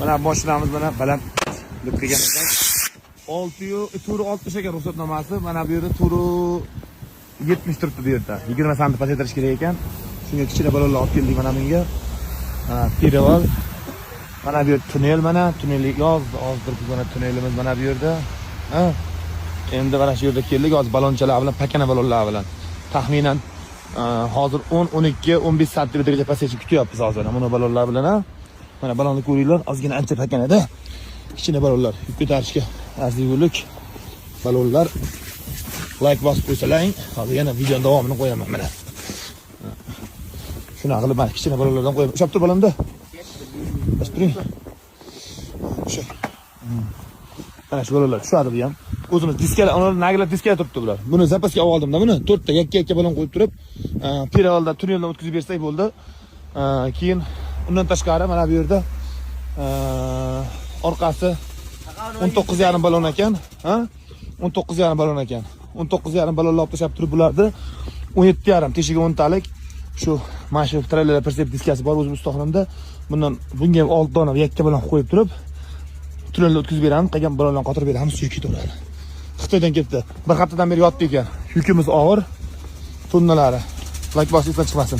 Mana mashinamiz mana baland deb kelgan ekan. 6 ekan ruxsatnomasi. Mana bu yerda turi 70 turibdi bu yerda. 20 sm pasaytirish kerak ekan. Shunga kichkina balolar olib keldik mana bunga. Perevol. Mana bu yer tunnel mana, tunnelga hozir mana tunnelimiz mana bu yerda. Endi mana shu yerda keldik, hozir balonchalar bilan, pakana balonlar bilan. Taxminan hozir 10-12-15 santimetrgacha pasayishni kutyapmiz hozir. Mana balonlar bilan, mana balonni ko'ringlar, ozgina ancha pakanada. Kichkina balonlar yuk ko'tarishga arzigulik balonlar. Like bosib qo'ysalaring, hozir yana videoning davomini qo'yaman mana. Shuna qilib mana kichkina balonlardan qo'yaman. Ushlab tur balonda. Bosib turing. O'sha. Mana shu balonlar tushadi bu ham. O'zimiz diskalar, ular nagilar diskada turibdi bular. Buni zapaska olib oldimda, buni 4 ta yakka balon qo'yib turib, Piravalda tunneldan o'tkazib bersak bo'ldi. Keyin undan tashqari mana bu yerda orqasi 19,5 balon ekan, 19,5 balon ekan. 19,5 balonlar olib tashab turib bularni 17,5 teshigi 10 talik shu mana shu trailer persep diskasi bor o'zim ustaxonamda. Bunga 6 dona yakka balon qo'yib turib, tunneldan o'tkazib beramiz, qolgan balonlarni qotirib beramiz, suv ketaveradi. Xitoydan ketdi. Bir haftadan beri yotdi ekan. Yukimiz og'ir. Tonnalari. Like bosib chiqmasin.